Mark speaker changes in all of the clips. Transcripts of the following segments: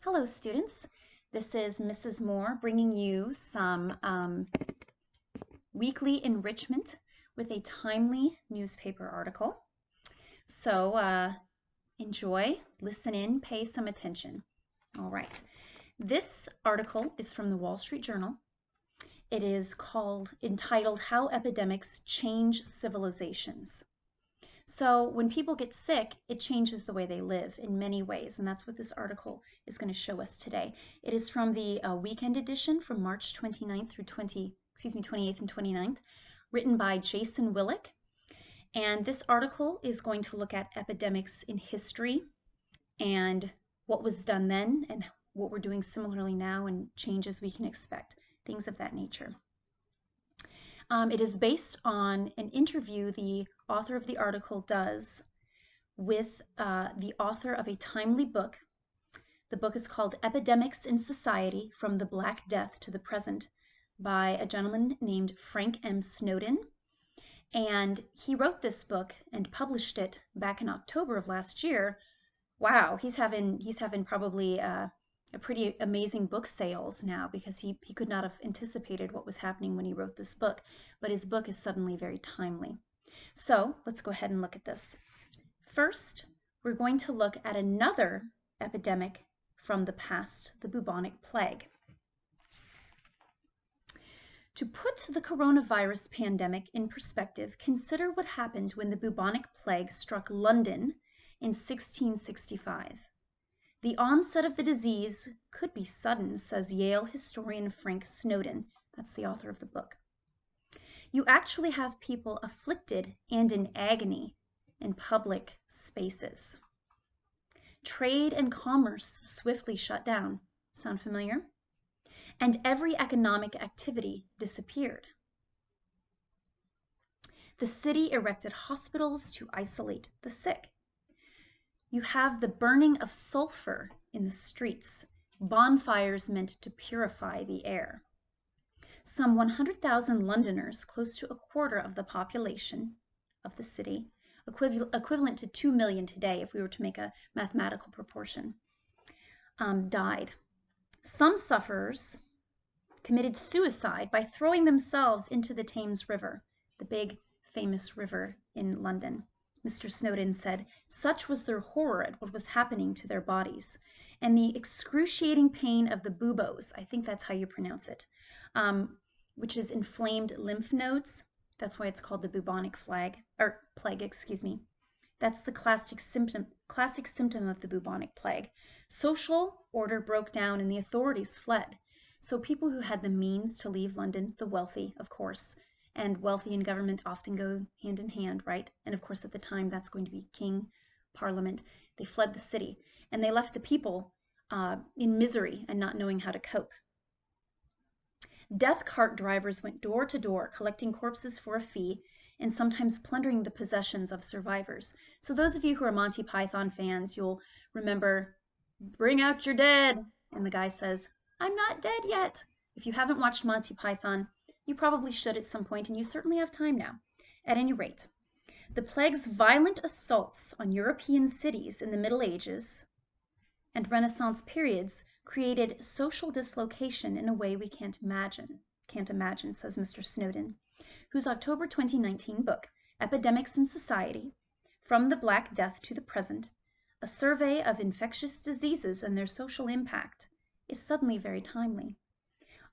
Speaker 1: Hello, students. This is Mrs. Moore bringing you some weekly enrichment with a timely newspaper article. So enjoy, listen in, pay some attention. All right. This article is from the Wall Street Journal. It is entitled How Epidemics Change Civilizations. So when people get sick, it changes the way they live in many ways, and that's what this article is going to show us today. It is from the weekend edition from March 29th through 28th and 29th, written by Jason Willick. And this article is going to look at epidemics in history and what was done then and what we're doing similarly now and changes we can expect, things of that nature. It is based on an interview the author of the article does with the author of a timely book. The book is called Epidemics in Society, From the Black Death to the Present, by a gentleman named Frank M. Snowden. And he wrote this book and published it back in October of last year. Wow, he's having probably a pretty amazing book sales now because he could not have anticipated what was happening when he wrote this book, but his book is suddenly very timely. So let's go ahead and look at this. First, we're going to look at another epidemic from the past, the bubonic plague. To put the coronavirus pandemic in perspective, consider what happened when the bubonic plague struck London in 1665. The onset of the disease could be sudden, says Yale historian Frank Snowden. That's the author of the book. You actually have people afflicted and in agony in public spaces. Trade and commerce swiftly shut down. Sound familiar? And every economic activity disappeared. The city erected hospitals to isolate the sick. You have the burning of sulfur in the streets, bonfires meant to purify the air. Some 100,000 Londoners, close to a quarter of the population of the city, equivalent to 2 million today if we were to make a mathematical proportion, died. Some sufferers committed suicide by throwing themselves into the Thames River, the big famous river in London. Mr. Snowden said, such was their horror at what was happening to their bodies, and the excruciating pain of the buboes, I think that's how you pronounce it, which is inflamed lymph nodes. That's why it's called the bubonic plague. That's the classic symptom of the bubonic plague. Social order broke down and the authorities fled. So people who had the means to leave London, the wealthy, of course, and wealthy and government often go hand in hand, right? And of course, at the time, that's going to be king, parliament. They fled the city, and they left the people in misery and not knowing how to cope. Death cart drivers went door to door, collecting corpses for a fee, and sometimes plundering the possessions of survivors. So those of you who are Monty Python fans, you'll remember, bring out your dead. And the guy says, I'm not dead yet. If you haven't watched Monty Python, you probably should at some point, and you certainly have time now. At any rate, the plague's violent assaults on European cities in the Middle Ages and Renaissance periods created social dislocation in a way we can't imagine, says Mr. Snowden, whose October 2019 book, Epidemics in Society, From the Black Death to the Present, a survey of infectious diseases and their social impact, is suddenly very timely.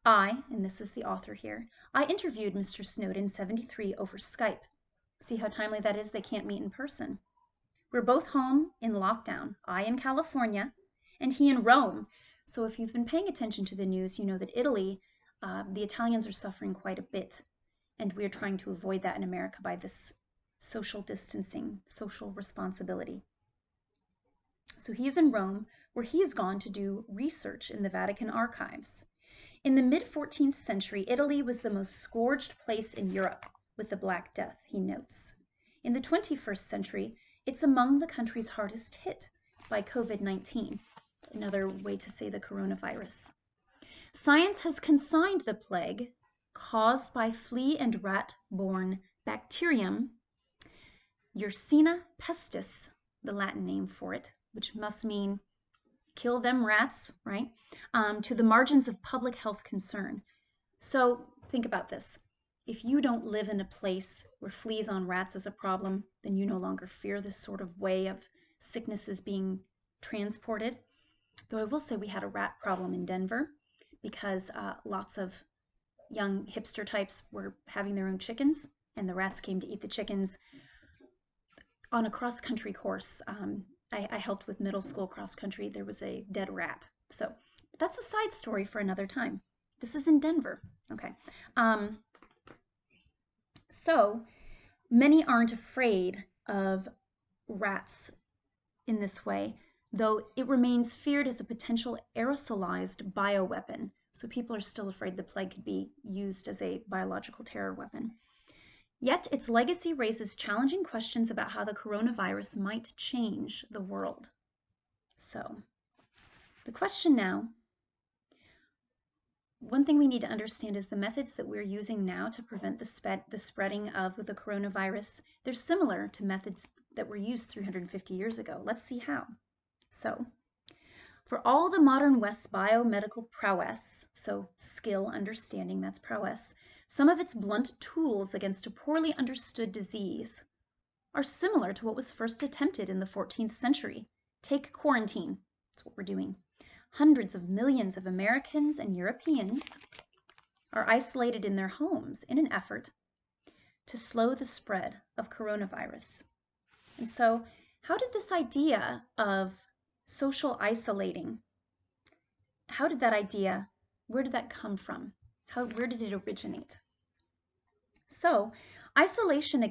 Speaker 1: And this is the author here, I interviewed Mr. Snowden, 73, over Skype. See how timely that is? They can't meet in person. We're both home in lockdown, I in California, and he in Rome. So if you've been paying attention to the news, you know that Italy, the Italians are suffering quite a bit, and we're trying to avoid that in America by this social distancing, social responsibility. So he is in Rome, where he has gone to do research in the Vatican archives. In the mid-14th century, Italy was the most scourged place in Europe with the Black Death, he notes. In the 21st century, it's among the countries hardest hit by COVID-19, another way to say the coronavirus. Science has consigned the plague, caused by flea and rat-borne bacterium, Yersinia pestis, the Latin name for it, which must mean kill them rats, right? To the margins of public health concern. So think about this. If you don't live in a place where fleas on rats is a problem, then you no longer fear this sort of way of sicknesses being transported. Though I will say we had a rat problem in Denver because lots of young hipster types were having their own chickens, and the rats came to eat the chickens. On a cross-country course, I helped with middle school cross-country. There was a dead rat. So that's a side story for another time. This is in Denver. Okay. So many aren't afraid of rats in this way, though it remains feared as a potential aerosolized bioweapon. So people are still afraid the plague could be used as a biological terror weapon. Yet its legacy raises challenging questions about how the coronavirus might change the world. So the question now, one thing we need to understand is the methods that we're using now to prevent the spreading of the coronavirus, they're similar to methods that were used 350 years ago. Let's see how. So, for all the modern West's biomedical prowess, so skill, understanding, that's prowess, some of its blunt tools against a poorly understood disease are similar to what was first attempted in the 14th century. Take quarantine. That's what we're doing. Hundreds of millions of Americans and Europeans are isolated in their homes in an effort to slow the spread of coronavirus. And so, how did this idea of social isolating, where did that come from? Where did it originate? So, isolation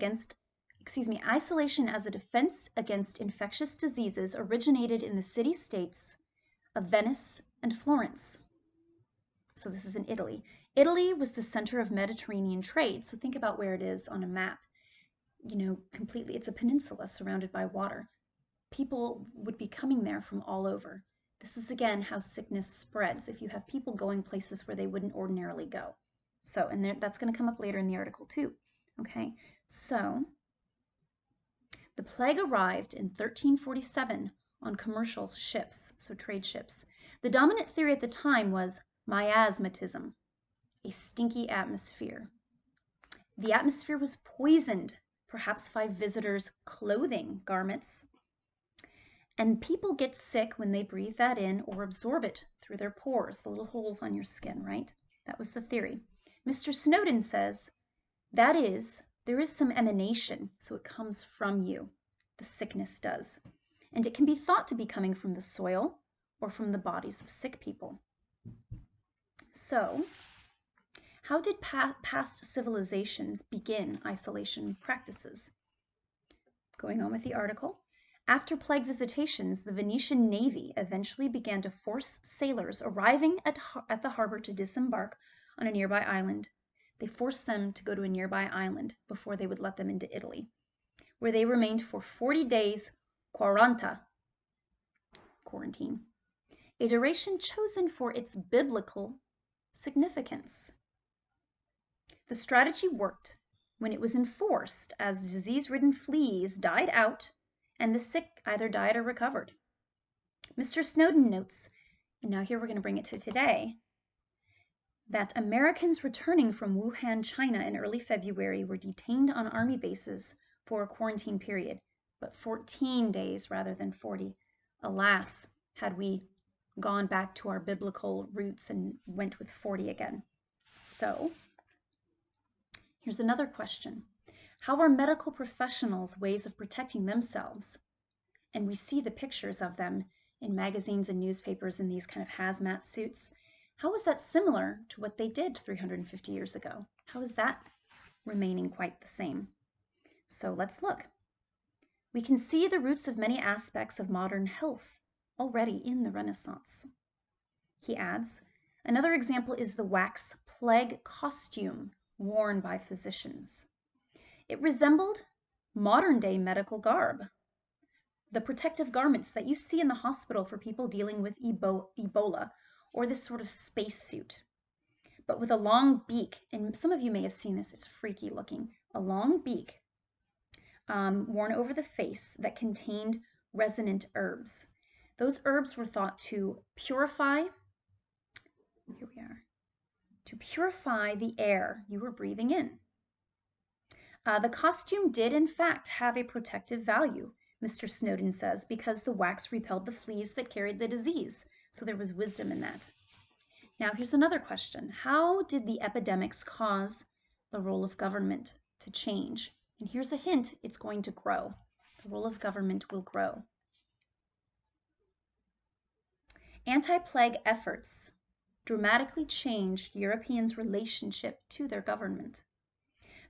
Speaker 1: as a defense against infectious diseases originated in the city-states of Venice and Florence. So this is in Italy. Italy was the center of Mediterranean trade. So think about where it is on a map. Completely, it's a peninsula surrounded by water. People would be coming there from all over. This is again how sickness spreads, if you have people going places where they wouldn't ordinarily go. So, and that's going to come up later in the article too. Okay, so the plague arrived in 1347 on commercial ships, so trade ships. The dominant theory at the time was miasmatism, a stinky atmosphere. The atmosphere was poisoned, perhaps by visitors' clothing garments. And people get sick when they breathe that in or absorb it through their pores, the little holes on your skin, right? That was the theory. Mr. Snowden says, that is, there is some emanation, so it comes from you. The sickness does. And it can be thought to be coming from the soil or from the bodies of sick people. So, how did past civilizations begin isolation practices? Going on with the article. After plague visitations, the Venetian navy eventually began to force sailors arriving at the harbor to disembark on a nearby island. They forced them to go to a nearby island before they would let them into Italy, where they remained for 40 days, quarantine, a duration chosen for its biblical significance. The strategy worked when it was enforced, as disease-ridden fleas died out and the sick either died or recovered. Mr. Snowden notes, and now here we're going to bring it to today, that Americans returning from Wuhan, China in early February were detained on army bases for a quarantine period, but 14 days rather than 40. Alas, had we gone back to our biblical roots and went with 40 again. So, here's another question. How are medical professionals' ways of protecting themselves? And we see the pictures of them in magazines and newspapers in these kind of hazmat suits. How is that similar to what they did 350 years ago? How is that remaining quite the same? So let's look. We can see the roots of many aspects of modern health already in the Renaissance. He adds, another example is the wax plague costume worn by physicians. It resembled modern-day medical garb, the protective garments that you see in the hospital for people dealing with Ebola, or this sort of spacesuit, but with a long beak, and some of you may have seen this, it's freaky looking, a long beak worn over the face that contained resonant herbs. Those herbs were thought to purify, here we are, to purify the air you were breathing in. The costume did in fact have a protective value, Mr. Snowden says, because the wax repelled the fleas that carried the disease. So there was wisdom in that. Now here's another question. How did the epidemics cause the role of government to change? And here's a hint, it's going to grow. The role of government will grow. Anti-plague efforts dramatically changed Europeans' relationship to their government.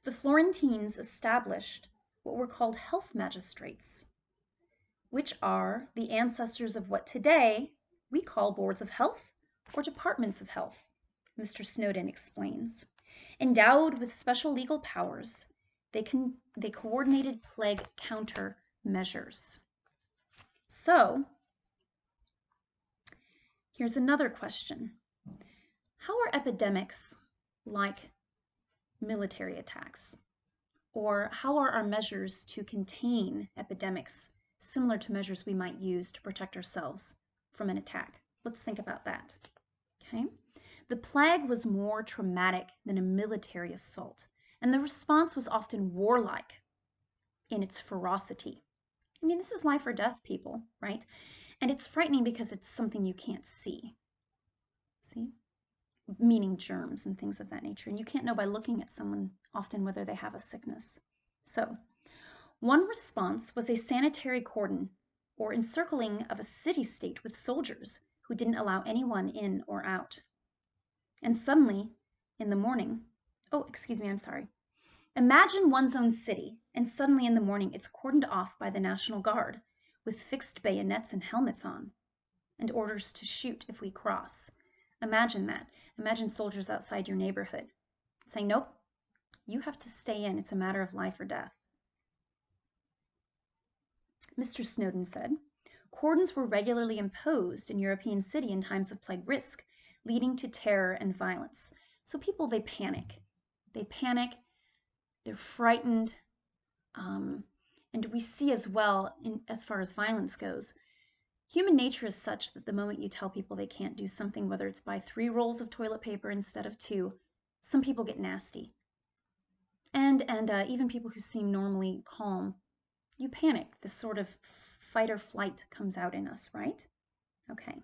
Speaker 1: The Florentines established what were called health magistrates, which are the ancestors of what today we call boards of health or departments of health, Mr. Snowden explains. Endowed with special legal powers, they coordinated plague countermeasures. So, here's another question. How are epidemics like military attacks? Or how are our measures to contain epidemics similar to measures we might use to protect ourselves from an attack? Let's think about that. Okay? The plague was more traumatic than a military assault, and the response was often warlike in its ferocity. I mean, this is life or death, people, right? And it's frightening because it's something you can't see. See? Meaning germs and things of that nature. And you can't know by looking at someone often whether they have a sickness. So, one response was a sanitary cordon or encircling of a city-state with soldiers who didn't allow anyone in or out. And suddenly, in the morning, oh, excuse me, I'm sorry. Imagine one's own city, and suddenly in the morning it's cordoned off by the National Guard with fixed bayonets and helmets on, and orders to shoot if we cross. Imagine that. Imagine soldiers outside your neighborhood saying, nope, you have to stay in. It's a matter of life or death. Mr. Snowden said, cordons were regularly imposed in European cities in times of plague risk, leading to terror and violence. So people, they panic. They panic, they're frightened, and we see as well, as far as violence goes, human nature is such that the moment you tell people they can't do something, whether it's buy 3 rolls of toilet paper instead of 2, some people get nasty. And even people who seem normally calm, you panic. This sort of fight or flight comes out in us, right? Okay.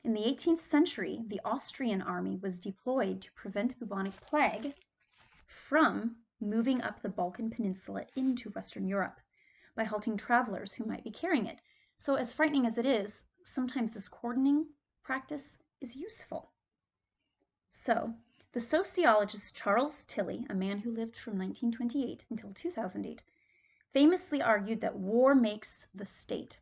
Speaker 1: In the 18th century, the Austrian army was deployed to prevent bubonic plague from moving up the Balkan Peninsula into Western Europe by halting travelers who might be carrying it. So as frightening as it is, sometimes this cordoning practice is useful. So the sociologist Charles Tilly, a man who lived from 1928 until 2008, famously argued that war makes the state.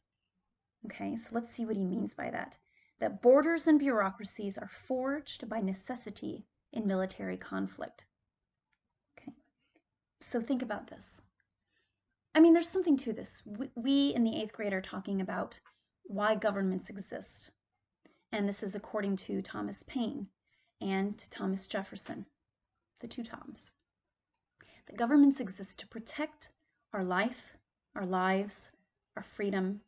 Speaker 1: Okay, so let's see what he means by that. That borders and bureaucracies are forged by necessity in military conflict. Okay, so think about this. I mean, there's something to this. We in the 8th grade are talking about why governments exist. And this is according to Thomas Paine and to Thomas Jefferson, the 2 Toms. The governments exist to protect our life, our lives, our freedom,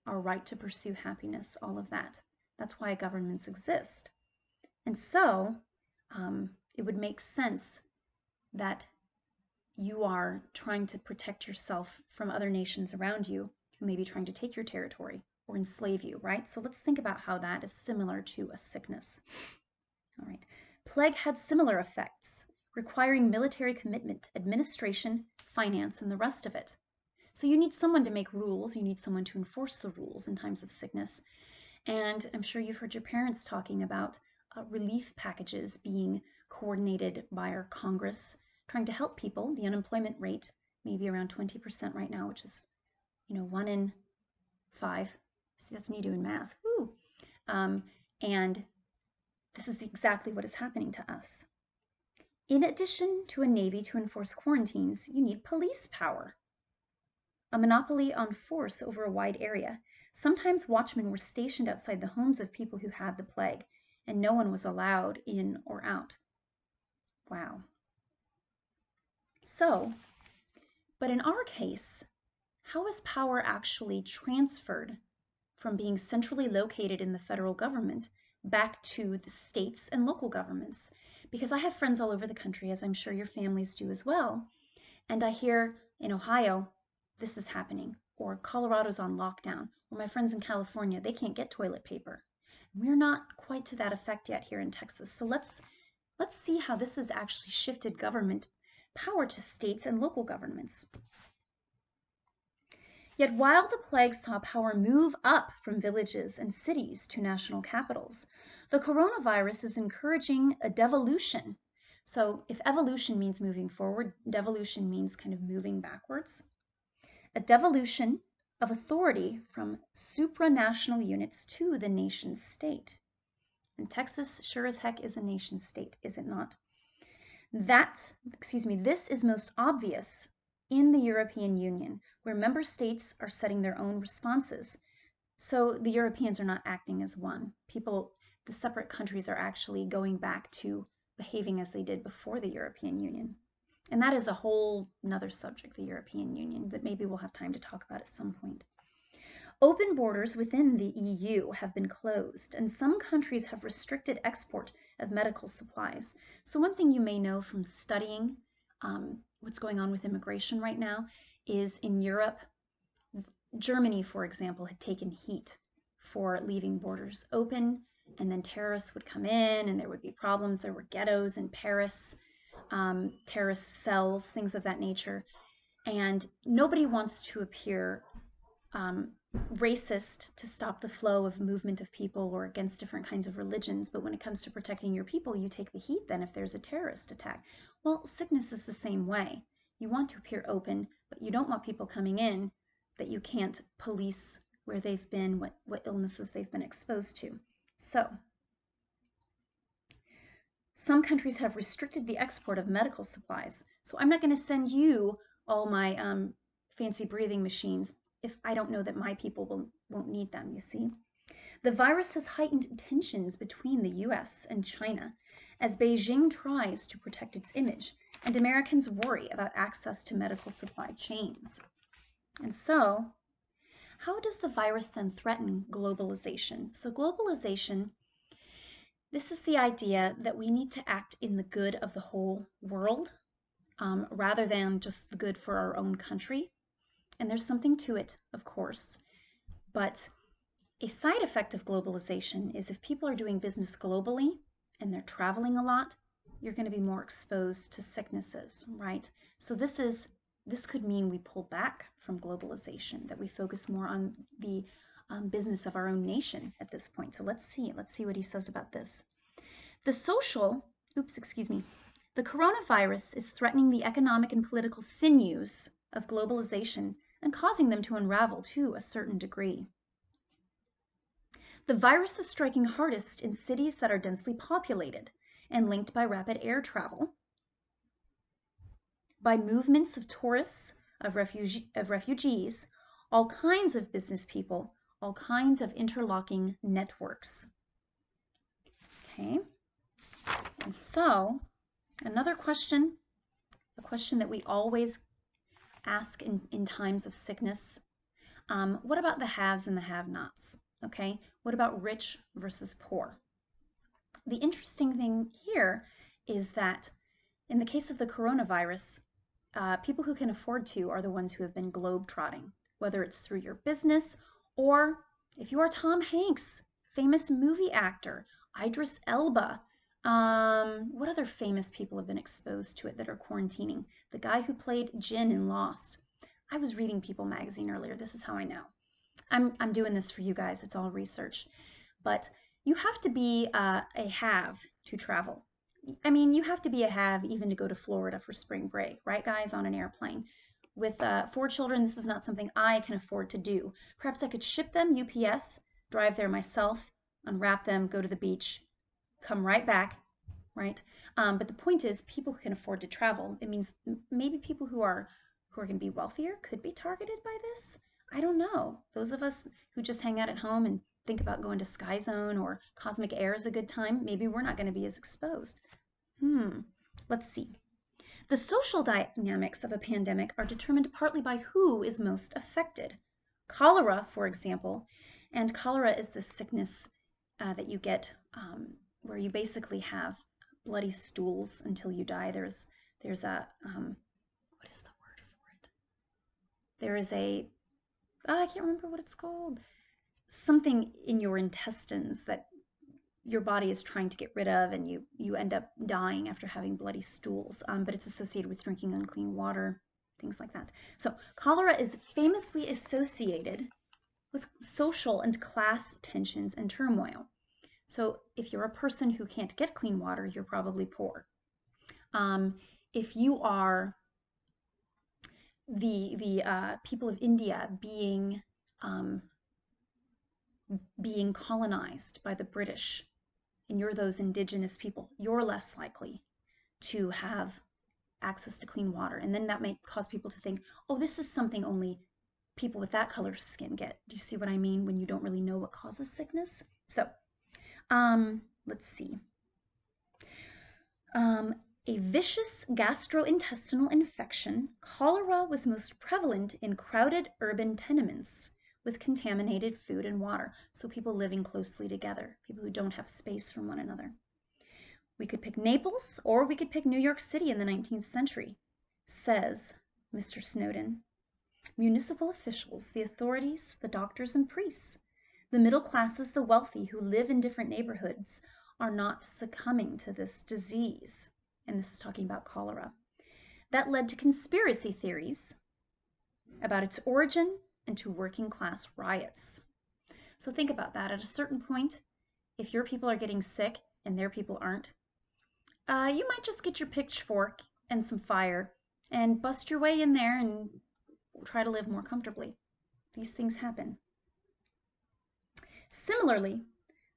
Speaker 1: our right to pursue happiness, all of that. That's why governments exist. And so it would make sense that you are trying to protect yourself from other nations around you who may be trying to take your territory or enslave you, right? So let's think about how that is similar to a sickness. All right. Plague had similar effects, requiring military commitment, administration, finance, and the rest of it. So you need someone to make rules, you need someone to enforce the rules in times of sickness. And I'm sure you've heard your parents talking about relief packages being coordinated by our Congress, trying to help people. The unemployment rate may be around 20% right now, which is, 1 in 5. See, that's me doing math. Woo. And this is exactly what is happening to us. In addition to a navy to enforce quarantines, you need police power. A monopoly on force over a wide area. Sometimes watchmen were stationed outside the homes of people who had the plague, and no one was allowed in or out. Wow. So, but in our case, how is power actually transferred from being centrally located in the federal government back to the states and local governments. Because I have friends all over the country, as I'm sure your families do as well, and I hear in Ohio, this is happening, or Colorado's on lockdown, or my friends in California, they can't get toilet paper. We're not quite to that effect yet here in Texas. So let's see how this has actually shifted government power to states and local governments. Yet while the plague saw power move up from villages and cities to national capitals, the coronavirus is encouraging a devolution. So if evolution means moving forward, devolution means kind of moving backwards. A devolution of authority from supranational units to the nation state. And Texas sure as heck is a nation state, is it not? This is most obvious in the European Union, where member states are setting their own responses. So the Europeans are not acting as one. The separate countries are actually going back to behaving as they did before the European Union. And that is a whole another subject, the European Union, that maybe we'll have time to talk about at some point. Open borders within the EU have been closed, and some countries have restricted export of medical supplies. So one thing you may know from studying what's going on with immigration right now is in Europe, Germany, for example, had taken heat for leaving borders open, and then terrorists would come in and there would be problems. There were ghettos in Paris, terrorist cells, things of that nature. And nobody wants to appear racist to stop the flow of movement of people or against different kinds of religions. But when it comes to protecting your people, you take the heat then if there's a terrorist attack. Well, sickness is the same way. You want to appear open, but you don't want people coming in that you can't police where they've been, what illnesses they've been exposed to. So some countries have restricted the export of medical supplies. So I'm not going to send you all my fancy breathing machines if I don't know that my people won't need them, you see. The virus has heightened tensions between the US and China as Beijing tries to protect its image and Americans worry about access to medical supply chains. And so, how does the virus then threaten globalization? So globalization, this is the idea that we need to act in the good of the whole world rather than just the good for our own country. And there's something to it, of course. But a side effect of globalization is if people are doing business globally and they're traveling a lot, you're going to be more exposed to sicknesses, right? So this could mean we pull back from globalization, that we focus more on the business of our own nation at this point. So let's see what he says about this. The coronavirus is threatening the economic and political sinews of globalization and causing them to unravel to a certain degree. The virus is striking hardest in cities that are densely populated and linked by rapid air travel, by movements of tourists, of refugees, all kinds of business people, all kinds of interlocking networks. Okay, and so another question, a question that we always ask in times of sickness, what about the haves and the have-nots? Okay, what about rich versus poor? The interesting thing here is that in the case of the coronavirus, people who can afford to are the ones who have been globe-trotting, whether it's through your business or if you are Tom Hanks, famous movie actor, Idris Elba. What other famous people have been exposed to it that are quarantining? The guy who played Jin in Lost. I was reading People magazine earlier. This is how I know. I'm doing this for you guys. It's all research. But you have to be a have to travel. I mean, you have to be a have even to go to Florida for spring break, right, guys, on an airplane. With 4 children, this is not something I can afford to do. Perhaps I could ship them UPS, drive there myself, unwrap them, go to the beach, come right back, right? But the point is, people who can afford to travel, it means maybe people who are going to be wealthier could be targeted by this. I don't know. Those of us who just hang out at home and think about going to Sky Zone or Cosmic Air is a good time, maybe we're not going to be as exposed. Let's see. The social dynamics of a pandemic are determined partly by who is most affected. Cholera, for example, And cholera is this sickness that you get where you basically have bloody stools until you die. There's a what is the word for it? There is a I can't remember what it's called. Something in your intestines that your body is trying to get rid of, and you end up dying after having bloody stools. But it's associated with drinking unclean water, things like that. So cholera is famously associated with social and class tensions and turmoil. So if you're a person who can't get clean water, you're probably poor. If you are the people of India being colonized by the British, and you're those indigenous people, you're less likely to have access to clean water. And then that might cause people to think, oh, this is something only people with that color skin get. Do you see what I mean when you don't really know what causes sickness? So let's see. A vicious gastrointestinal infection, cholera was most prevalent in crowded urban tenements with contaminated food and water. So people living closely together, people who don't have space from one another. We could pick Naples, or we could pick New York City in the 19th century, says Mr. Snowden. Municipal officials, the authorities, the doctors and priests, the middle classes, the wealthy who live in different neighborhoods are not succumbing to this disease. And this is talking about cholera. That led to conspiracy theories about its origin and to working class riots. So think about that. At a certain point, if your people are getting sick and their people aren't, you might just get your pitchfork and some fire and bust your way in there and try to live more comfortably. These things happen. Similarly,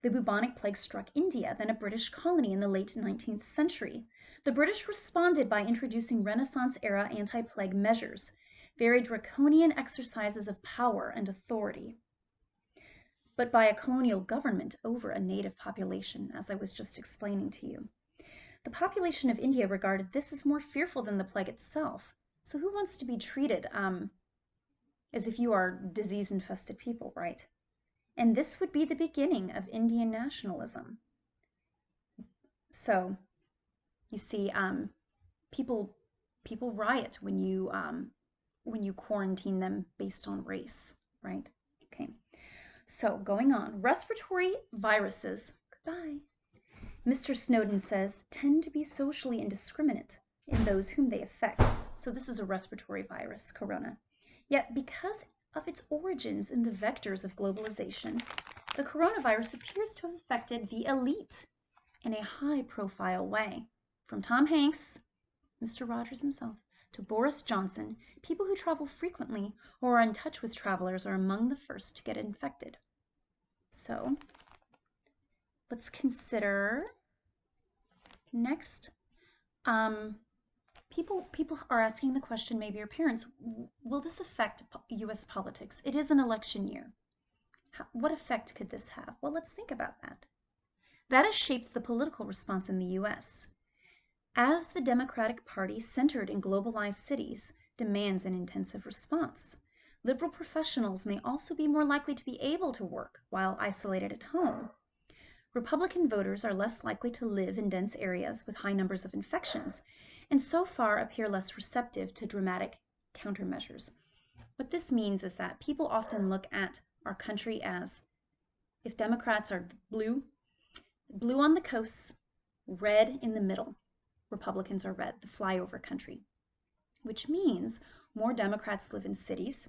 Speaker 1: the bubonic plague struck India, then a British colony in the late 19th century. The British responded by introducing Renaissance-era anti-plague measures, very draconian exercises of power and authority, but by a colonial government over a native population, as I was just explaining to you. The population of India regarded this as more fearful than the plague itself. So who wants to be treated as if you are disease-infested people, right? And this would be the beginning of Indian nationalism. So you see, people riot when you quarantine them based on race, right? Okay. So going on, respiratory viruses. Goodbye. Mr. Snowden says tend to be socially indiscriminate in those whom they affect. So this is a respiratory virus, corona. Yet because of its origins in the vectors of globalization, the coronavirus appears to have affected the elite in a high-profile way. From Tom Hanks, Mr. Rogers himself, to Boris Johnson, people who travel frequently or are in touch with travelers are among the first to get infected. So let's consider next. People are asking the question, maybe your parents, will this affect U.S. politics? It is an election year. What effect could this have? Well, let's think about that. That has shaped the political response in the U.S. As the Democratic Party, centered in globalized cities, demands an intensive response, liberal professionals may also be more likely to be able to work while isolated at home. Republican voters are less likely to live in dense areas with high numbers of infections, and so far appear less receptive to dramatic countermeasures. What this means is that people often look at our country as, if Democrats are blue on the coasts, red in the middle. Republicans are red, the flyover country, which means more Democrats live in cities,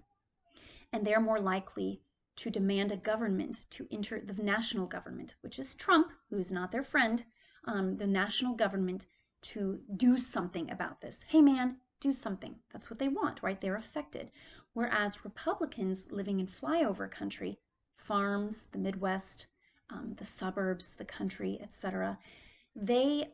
Speaker 1: and they're more likely to demand a government to enter the national government, which is Trump, who is not their friend, the national government to do something about this. Hey man, do something. That's what they want, right? They're affected. Whereas Republicans living in flyover country, farms, the Midwest, the suburbs, the country, etc., they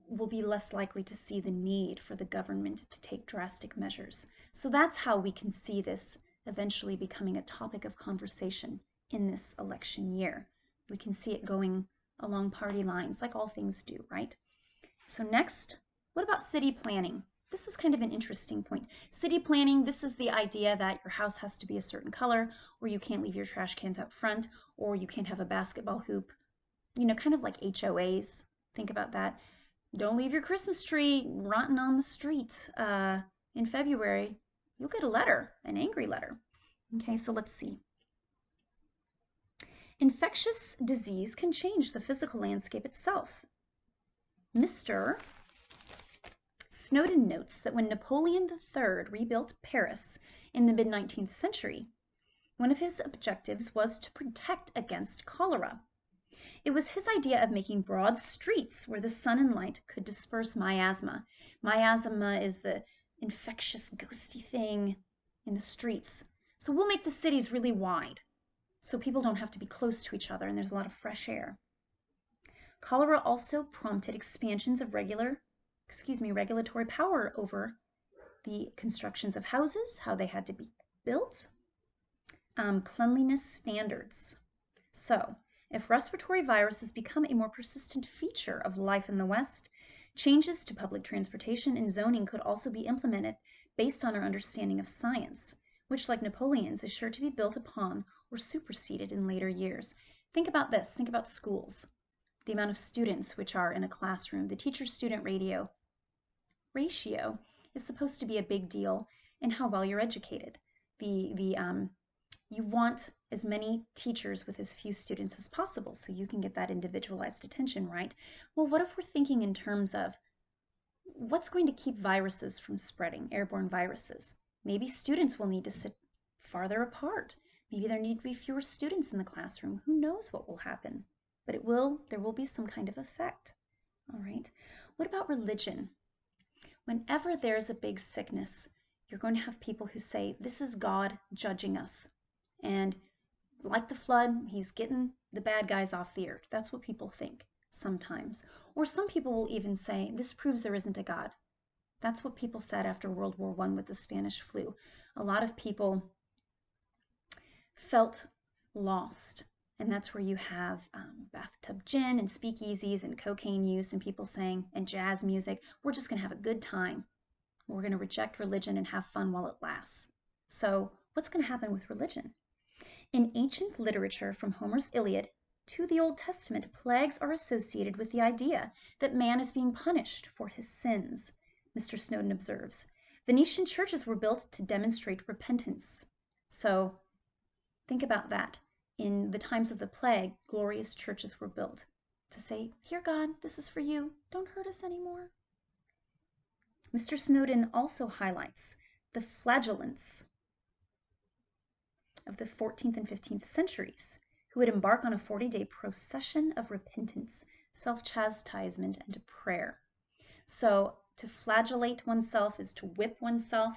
Speaker 1: will be less likely to see the need for the government to take drastic measures. So that's how we can see this eventually becoming a topic of conversation in this election year. We can see it going along party lines, like all things do, right? So next, what about city planning? this is kind of an interesting point. City planning, this is the idea that your house has to be a certain color, or you can't leave your trash cans out front, or you can't have a basketball hoop, kind of like HOAs. Think about that. Don't leave your Christmas tree rotten on the street in February. You'll get a letter, an angry letter. Okay, so let's see. Infectious disease can change the physical landscape itself. Mr. Snowden notes that when Napoleon III rebuilt Paris in the mid-19th century, one of his objectives was to protect against cholera. It was his idea of making broad streets where the sun and light could disperse miasma. Miasma is the infectious, ghosty thing in the streets. So we'll make the cities really wide so people don't have to be close to each other and there's a lot of fresh air. Cholera also prompted expansions of regulatory power over the constructions of houses, how they had to be built, cleanliness standards. So, if respiratory viruses become a more persistent feature of life in the West, changes to public transportation and zoning could also be implemented based on our understanding of science, which, like Napoleon's, is sure to be built upon or superseded in later years. Think about this. Think about schools. The amount of students which are in a classroom. The teacher-student ratio is supposed to be a big deal in how well you're educated. You want as many teachers with as few students as possible so you can get that individualized attention, right? Well, what if we're thinking in terms of what's going to keep viruses from spreading, airborne viruses? Maybe students will need to sit farther apart. Maybe there need to be fewer students in the classroom. Who knows what will happen? But there will be some kind of effect. All right. What about religion? Whenever there's a big sickness, you're going to have people who say, this is God judging us. And like the flood, he's getting the bad guys off the earth. That's what people think sometimes. Or some people will even say, this proves there isn't a God. That's what people said after World War I with the Spanish flu. A lot of people felt lost. And that's where you have bathtub gin and speakeasies and cocaine use and people saying, and jazz music, we're just going to have a good time. We're going to reject religion and have fun while it lasts. So what's going to happen with religion? In ancient literature from Homer's Iliad to the Old Testament, plagues are associated with the idea that man is being punished for his sins, Mr. Snowden observes. Venetian churches were built to demonstrate repentance. So think about that. In the times of the plague, glorious churches were built to say, here God, this is for you. Don't hurt us anymore. Mr. Snowden also highlights the flagellants of the 14th and 15th centuries, who would embark on a 40-day procession of repentance, self-chastisement, and prayer. So to flagellate oneself is to whip oneself.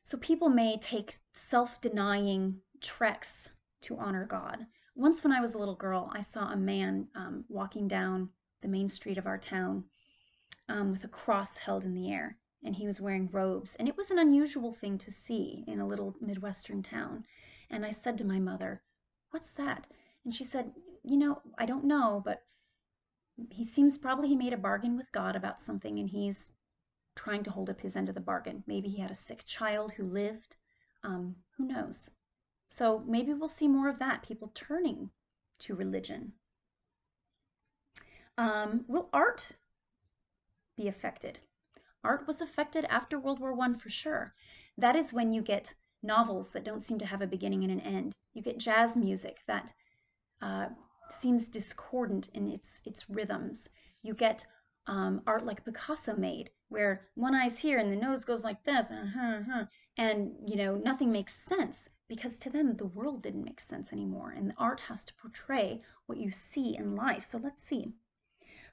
Speaker 1: So people may take self-denying treks to honor God. Once when I was a little girl, I saw a man walking down the main street of our town with a cross held in the air, and he was wearing robes, and it was an unusual thing to see in a little Midwestern town. And I said to my mother, what's that? And she said, I don't know, but probably he made a bargain with God about something, and he's trying to hold up his end of the bargain. Maybe he had a sick child who lived. Who knows? So maybe we'll see more of that, people turning to religion. Will art be affected? Art was affected after World War I for sure. That is when you get novels that don't seem to have a beginning and an end. You get jazz music that seems discordant in its rhythms. You get art like Picasso made, where one eye's here and the nose goes like this, and nothing makes sense, because to them the world didn't make sense anymore, and the art has to portray what you see in life. So let's see.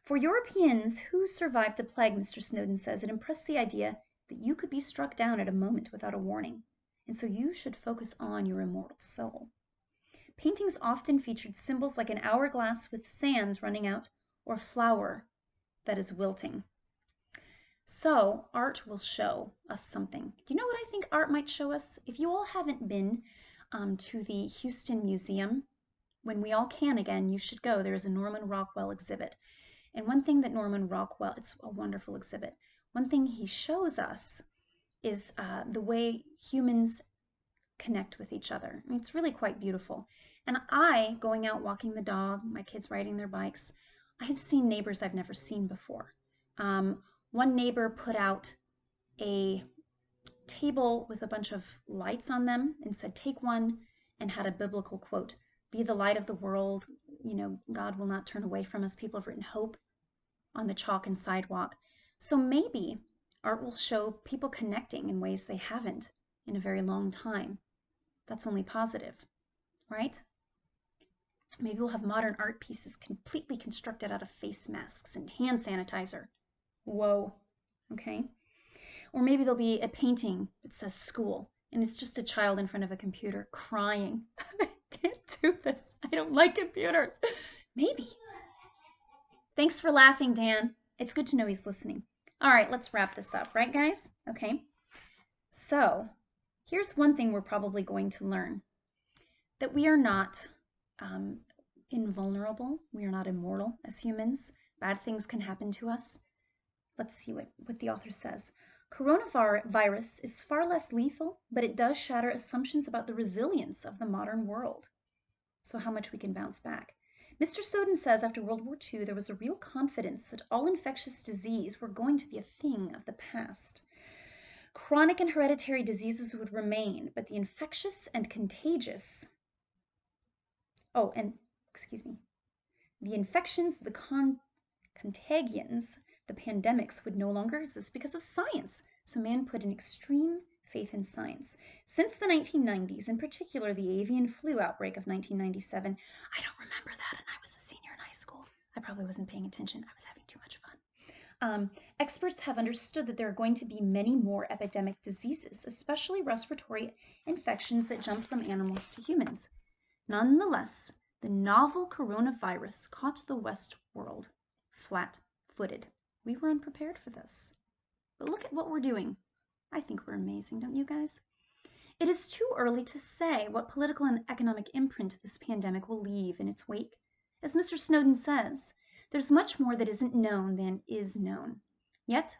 Speaker 1: For Europeans who survived the plague, Mr. Snowden says, it impressed the idea that you could be struck down at a moment without a warning, and so you should focus on your immortal soul. Paintings often featured symbols like an hourglass with sands running out, or a flower that is wilting. So art will show us something. Do you know what I think art might show us? If you all haven't been to the Houston Museum, when we all can again, you should go. There's a Norman Rockwell exhibit. And one thing that Norman Rockwell, it's a wonderful exhibit. one thing he shows us is the way humans connect with each other. I mean, it's really quite beautiful. And I, going out walking the dog, my kids riding their bikes, I have seen neighbors I've never seen before. Um, One neighbor put out a table with a bunch of lights on them and said, take one, and had a biblical quote, be the light of the world. You know, God will not turn away from us. People have written hope on the chalk and sidewalk. So maybe art will show people connecting in ways they haven't in a very long time. That's only positive, right? Maybe we'll have modern art pieces completely constructed out of face masks and hand sanitizer. Whoa, okay? Or maybe there'll be a painting that says school, and it's just a child in front of a computer crying. I can't do this. I don't like computers. Maybe. Thanks for laughing, Dan. It's good to know he's listening. All right, let's wrap this up, right, guys? Okay. So, here's one thing we're probably going to learn. That we are not invulnerable. We are not immortal as humans. Bad things can happen to us. Let's see what the author says. Coronavirus is far less lethal, but it does shatter assumptions about the resilience of the modern world. So how much we can bounce back. Mr. Snowden says after World War II, there was a real confidence that all infectious disease were going to be a thing of the past. Chronic and hereditary diseases would remain, but the infectious and contagious, the infections, the contagions, the pandemics would no longer exist because of science. So man put an extreme faith in science. Since the 1990s, in particular the avian flu outbreak of 1997, I don't remember that, and I was a senior in high school. I probably wasn't paying attention. I was having too much fun. Experts have understood that there are going to be many more epidemic diseases, especially respiratory infections that jump from animals to humans. Nonetheless, the novel coronavirus caught the West world flat-footed. We were unprepared for this. But look at what we're doing. I think we're amazing, don't you guys? It is too early to say what political and economic imprint this pandemic will leave in its wake. As Mr. Snowden says, there's much more that isn't known than is known. Yet,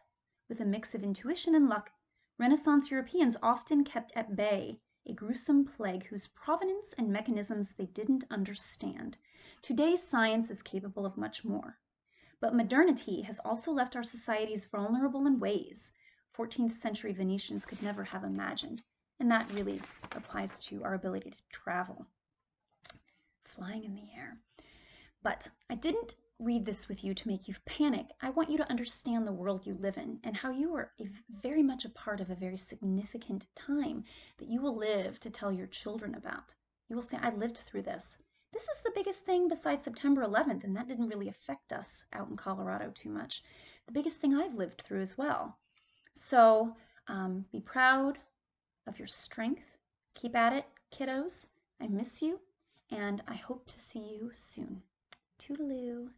Speaker 1: with a mix of intuition and luck, Renaissance Europeans often kept at bay a gruesome plague whose provenance and mechanisms they didn't understand. Today's science is capable of much more. But modernity has also left our societies vulnerable in ways 14th century Venetians could never have imagined. And that really applies to our ability to travel, flying in the air. But I didn't read this with you to make you panic. I want you to understand the world you live in and how you are very much a part of a very significant time that you will live to tell your children about. You will say, I lived through this. This is the biggest thing besides September 11th, and that didn't really affect us out in Colorado too much. The biggest thing I've lived through as well. So be proud of your strength. Keep at it, kiddos. I miss you, and I hope to see you soon. Toodaloo.